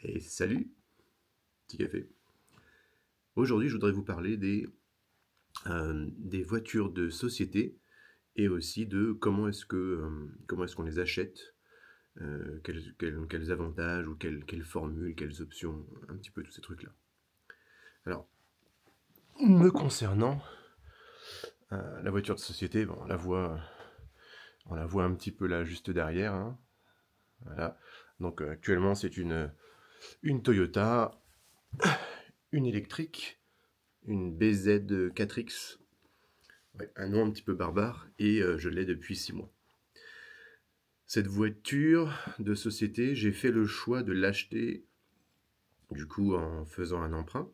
Et salut, petit café. Aujourd'hui, je voudrais vous parler des voitures de société et aussi de comment est-ce qu'on les achète, quels avantages ou quelles formules, quelles options, un petit peu tous ces trucs-là. Alors, me concernant, la voiture de société, bon, on la voit un petit peu là juste derrière, hein. Voilà. Donc actuellement, c'est une Toyota, une électrique, une BZ 4X. Ouais, un nom un petit peu barbare, et je l'ai depuis 6 mois. Cette voiture de société, j'ai fait le choix de l'acheter du coup en faisant un emprunt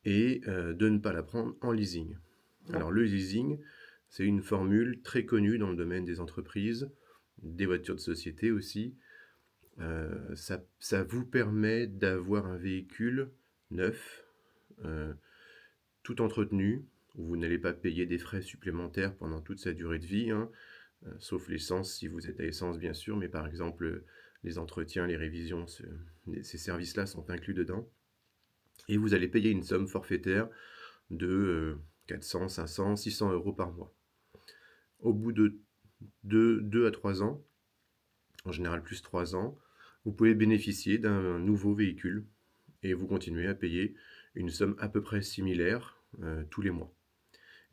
et de ne pas la prendre en leasing. Alors le leasing, c'est une formule très connue dans le domaine des entreprises, des voitures de société aussi. Ça vous permet d'avoir un véhicule neuf, euh, tout entretenu, où vous n'allez pas payer des frais supplémentaires pendant toute sa durée de vie, hein. Sauf l'essence si vous êtes à essence bien sûr, mais par exemple les entretiens, les révisions, ces services-là sont inclus dedans. Et vous allez payer une somme forfaitaire de 400, 500, 600 euros par mois. Au bout de 2 à 3 ans, en général plus 3 ans, vous pouvez bénéficier d'un nouveau véhicule et vous continuez à payer une somme à peu près similaire tous les mois.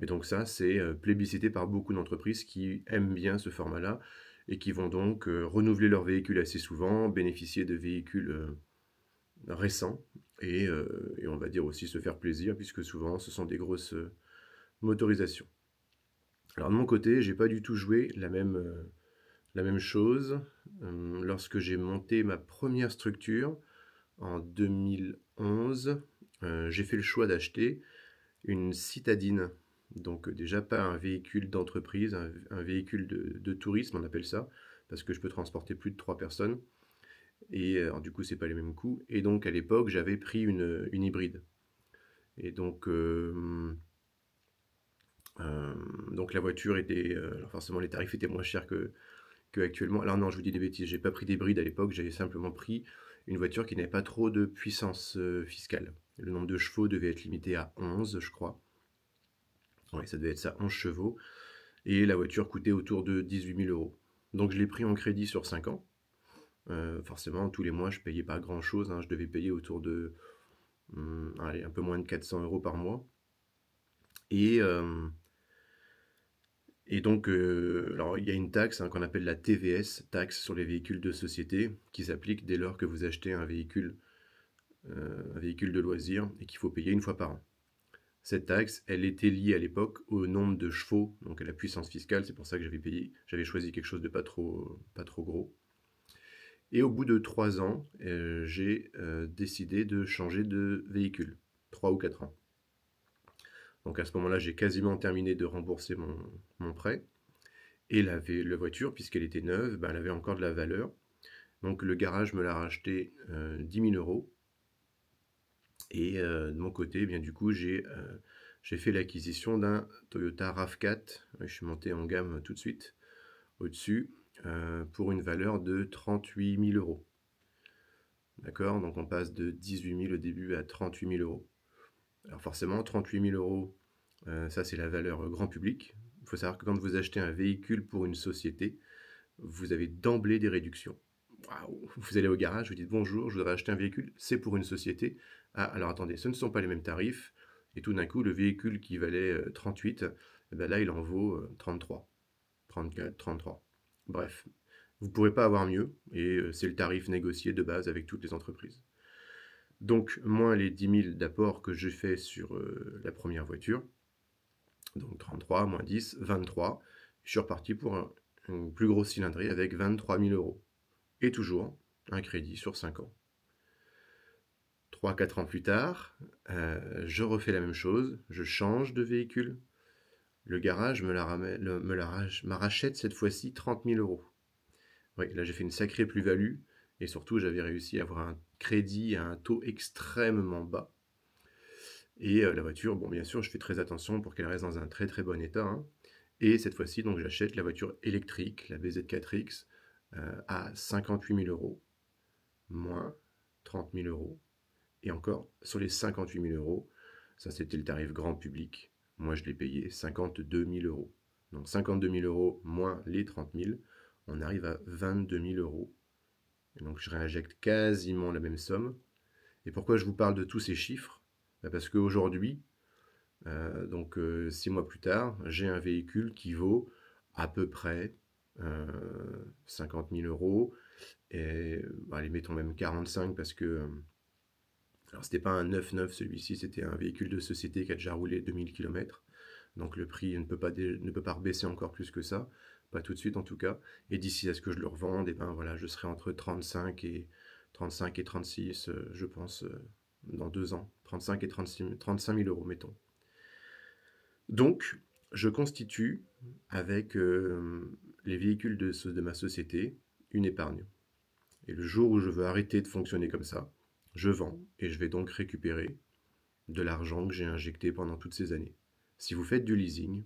Et donc ça, c'est plébiscité par beaucoup d'entreprises qui aiment bien ce format-là et qui vont donc renouveler leurs véhicules assez souvent, bénéficier de véhicules récents et on va dire aussi se faire plaisir puisque souvent ce sont des grosses motorisations. Alors de mon côté, j'ai pas du tout joué la même chose. Lorsque j'ai monté ma première structure en 2011, j'ai fait le choix d'acheter une citadine. Donc déjà pas un véhicule d'entreprise, un véhicule de tourisme, on appelle ça, parce que je peux transporter plus de 3 personnes. Et alors, du coup, c'est pas les mêmes coûts. Et donc à l'époque, j'avais pris une hybride. Et euh, donc la voiture était, alors forcément les tarifs étaient moins chers que actuellement. Alors non, je vous dis des bêtises, j'ai pas pris d'hybride à l'époque, j'avais simplement pris une voiture qui n'avait pas trop de puissance fiscale. Le nombre de chevaux devait être limité à 11, je crois. Ouais, ça devait être ça, 11 chevaux. Et la voiture coûtait autour de 18 000 euros. Donc je l'ai pris en crédit sur 5 ans. Forcément, tous les mois, je payais pas grand-chose, hein. Je devais payer autour de allez, un peu moins de 400 euros par mois. Et, euh, et donc, alors, il y a une taxe hein, qu'on appelle la TVS, taxe sur les véhicules de société, qui s'applique dès lors que vous achetez un véhicule de loisir et qu'il faut payer une fois par an. Cette taxe, elle était liée à l'époque au nombre de chevaux, donc à la puissance fiscale. C'est pour ça que j'avais choisi quelque chose de pas trop gros. Et au bout de 3 ans, j'ai décidé de changer de véhicule. 3 ou 4 ans. Donc à ce moment-là, j'ai quasiment terminé de rembourser mon prêt. Et la voiture, puisqu'elle était neuve, ben, elle avait encore de la valeur. Donc le garage me l'a racheté 10 000 euros. Et de mon côté, eh bien du coup, j'ai fait l'acquisition d'un Toyota RAV4. Je suis monté en gamme tout de suite au-dessus pour une valeur de 38 000 euros. D'accord? Donc on passe de 18 000 au début à 38 000 euros. Alors forcément, 38 000 euros, ça c'est la valeur grand public. Il faut savoir que quand vous achetez un véhicule pour une société, vous avez d'emblée des réductions. Waouh. Vous allez au garage, vous dites bonjour, je voudrais acheter un véhicule, c'est pour une société. Ah, alors attendez, ce ne sont pas les mêmes tarifs. Et tout d'un coup, le véhicule qui valait 38, eh ben là, il en vaut 33, 34, 33. Bref, vous ne pourrez pas avoir mieux, et c'est le tarif négocié de base avec toutes les entreprises. Donc, moins les 10 000 d'apport que j'ai fait sur la première voiture, donc 33, moins 10, 23. Je suis reparti pour une plus grosse cylindrée avec 23 000 euros. Et toujours un crédit sur 5 ans. 3-4 ans plus tard, je refais la même chose, je change de véhicule. Le garage me rachète cette fois-ci 30 000 euros. Oui, là j'ai fait une sacrée plus-value et surtout j'avais réussi à avoir un crédit à un taux extrêmement bas. Et la voiture, bon bien sûr je fais très attention pour qu'elle reste dans un très très bon état, hein. Et cette fois-ci donc j'achète la voiture électrique, la BZ4X, à 58 000 euros, moins 30 000 euros. Et encore, sur les 58 000 euros, ça c'était le tarif grand public. Moi je l'ai payé 52 000 euros. Donc 52 000 euros moins les 30 000, on arrive à 22 000 euros. Et donc je réinjecte quasiment la même somme. Et pourquoi je vous parle de tous ces chiffres? Parce qu'aujourd'hui, 6 mois plus tard, j'ai un véhicule qui vaut à peu près 50 000 euros. Et allez, mettons même 45 parce que alors c'était pas un 9-9 celui-ci, c'était un véhicule de société qui a déjà roulé 2000 km. Donc le prix ne peut pas rebaisser encore plus que ça, pas tout de suite en tout cas. Et d'ici à ce que je le revende, et ben voilà, je serai entre 35 et 36, je pense, dans 2 ans. 35 et 35 000 euros, mettons. Donc, je constitue avec les véhicules de ma société une épargne. Et le jour où je veux arrêter de fonctionner comme ça, je vends et je vais donc récupérer de l'argent que j'ai injecté pendant toutes ces années. Si vous faites du leasing,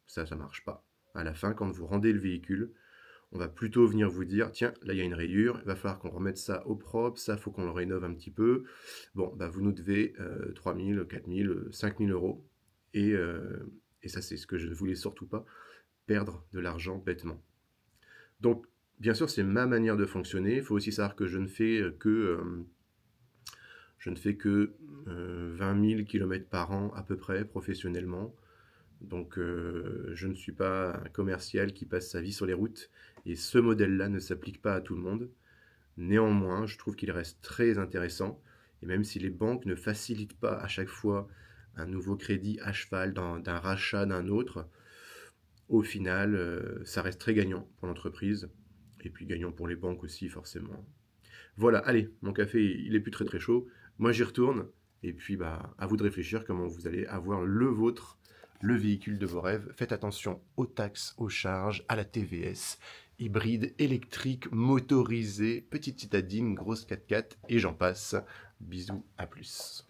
ça marche pas. À la fin, quand vous rendez le véhicule, on va plutôt venir vous dire, tiens, là il y a une rayure, il va falloir qu'on remette ça au propre, ça faut qu'on le rénove un petit peu. Bon, bah vous nous devez 3 000, 4 000, 5 000 euros. Et ça, c'est ce que je ne voulais surtout pas, perdre de l'argent bêtement. Donc, bien sûr, c'est ma manière de fonctionner. Il faut aussi savoir que je ne fais que 20 000 km par an à peu près professionnellement. Donc je ne suis pas un commercial qui passe sa vie sur les routes et ce modèle-là ne s'applique pas à tout le monde. Néanmoins, je trouve qu'il reste très intéressant et même si les banques ne facilitent pas à chaque fois un nouveau crédit à cheval d'un rachat d'un autre, au final, ça reste très gagnant pour l'entreprise et puis gagnant pour les banques aussi forcément. Voilà, allez, mon café, il est plus très très chaud. Moi, j'y retourne. Et puis, bah, à vous de réfléchir comment vous allez avoir le vôtre, le véhicule de vos rêves. Faites attention aux taxes, aux charges, à la TVS, hybride, électrique, motorisé, petite citadine, grosse 4x4, et j'en passe. Bisous, à plus.